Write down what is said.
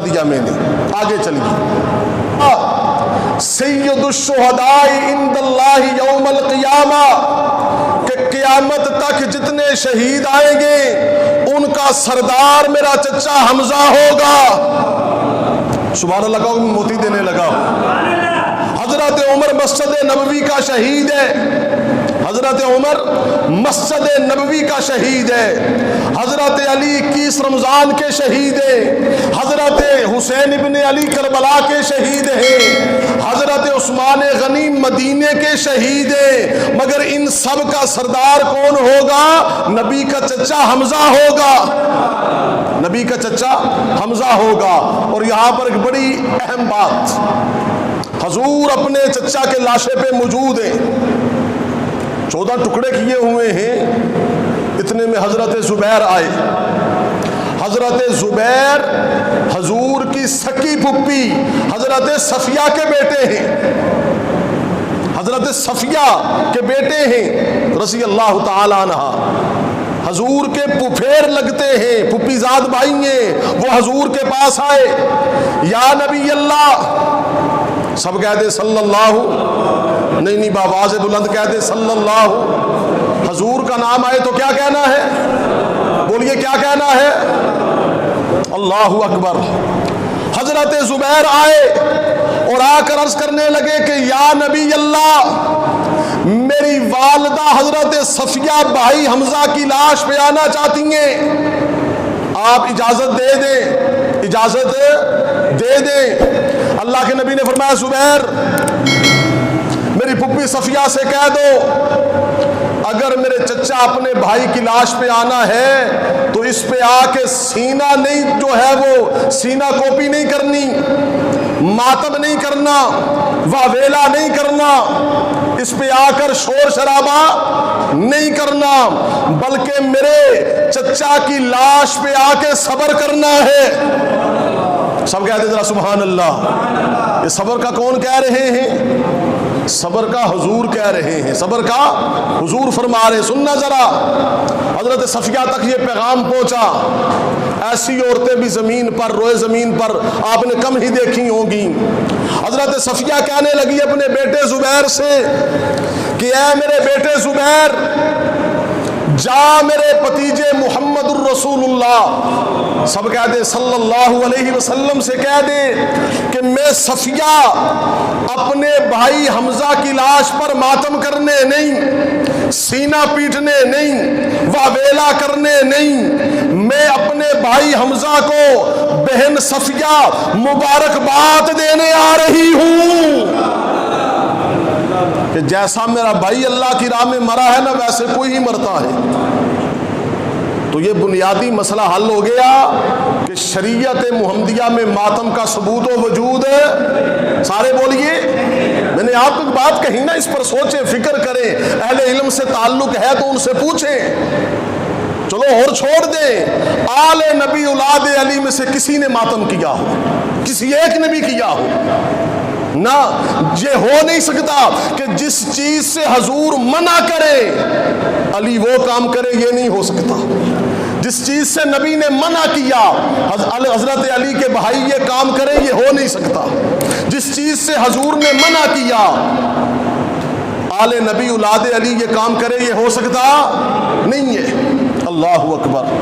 دیا میں نے. آگے چلیے. سید الشہداء عند اللہ یوم القیامہ، کہ قیامت تک جتنے شہید آئیں گے ان کا سردار میرا چچا حمزہ ہوگا. سبحان اللہ کا موتی دینے لگا. حضرت عمر مسجد نبوی کا شہید ہے. حضرت عمر مسجد نبوی کا شہید ہے. حضرت علی 21 رمضان کے شہید ہیں. حضرت حسین ابن علی کربلا کے شہید ہیں. حضرت عثمان غنی مدینے کے شہید ہیں. مگر ان سب کا سردار کون ہوگا؟ نبی کا چچا حمزہ ہوگا. نبی کا چچا حمزہ ہوگا. اور یہاں پر ایک بڑی اہم بات، حضور اپنے چچا کے لاشے پہ موجود ہیں. 14 ٹکڑے کیے ہوئے ہیں. اتنے میں حضرت زبیر آئے. حضرت زبیر حضور کی سکی پھپھی حضرت صفیہ کے بیٹے ہیں. حضرت صفیہ کے بیٹے ہیں رضی اللہ تعالی عنہ. حضور کے پھپھیر لگتے ہیں، پھپھی زاد بھائی ہیں. وہ حضور کے پاس آئے. یا نبی اللہ، سب کہتے صلی اللہ، نہیں بآواز بلند کہتے صلی اللہ. حضور کا نام آئے تو کیا کہنا ہے؟ بولیے کیا کہنا ہے؟ اللہ اکبر. حضرت زبیر آئے اور آ کر عرض کرنے لگے کہ یا نبی اللہ، میری والدہ حضرت صفیہ بھائی حمزہ کی لاش پہ آنا چاہتی ہیں، آپ اجازت دے دیں، اجازت دے دیں. اللہ کے نبی نے فرمایا زبیر، میری پھپھی صفیہ سے کہہ دو اگر میرے چچا اپنے بھائی کی لاش پہ آنا ہے تو اس پہ آ کے سینہ نہیں جو ہے وہ سینہ کوپی نہیں کرنی، ماتم نہیں کرنا، واویلا نہیں کرنا، اس پہ آ کر شور شرابہ نہیں کرنا، بلکہ میرے چچا کی لاش پہ آ کے صبر کرنا ہے. سب کہتے ذرا سبحان اللہ. یہ صبر کا کون کہہ رہے ہیں؟ صبر کا حضور کہہ رہے ہیں. صبر کا حضور فرما رہے. سننا ذرا. حضرت صفیہ تک یہ پیغام پہنچا. ایسی عورتیں بھی زمین پر، روئے زمین پر آپ نے کم ہی دیکھی ہوں گی. حضرت صفیہ کہنے لگی اپنے بیٹے زبیر سے کہ اے میرے بیٹے زبیر، جا میرے بھتیجے محمد الرسول اللہ، سب کہہ دے صلی اللہ علیہ وسلم سے کہہ دے کہ میں صفیہ اپنے بھائی حمزہ کی لاش پر ماتم کرنے نہیں، سینہ پیٹنے نہیں، واویلا کرنے نہیں، میں اپنے بھائی حمزہ کو بہن صفیہ مبارکباد دینے آ رہی ہوں کہ جیسا میرا بھائی اللہ کی راہ میں مرا ہے نا ویسے کوئی ہی مرتا ہے. تو یہ بنیادی مسئلہ حل ہو گیا کہ شریعت محمدیہ میں ماتم کا ثبوت و وجود ہے. سارے بولیے. میں نے آپ کو بات کہی نا، اس پر سوچیں، فکر کریں. اہل علم سے تعلق ہے تو ان سے پوچھیں. چلو اور چھوڑ دیں. آل نبی اولاد علی میں سے کسی نے ماتم کیا ہو؟ کسی ایک نے بھی کیا ہو؟ نہ. یہ ہو نہیں سکتا کہ جس چیز سے حضور منع کرے علی وہ کام کرے، یہ نہیں ہو سکتا. جس چیز سے نبی نے منع کیا حضرت علی کے بھائی یہ کام کرے، یہ ہو نہیں سکتا. جس چیز سے حضور نے منع کیا آل نبی اولاد علی یہ کام کرے، یہ ہو سکتا نہیں ہے. اللہ اکبر.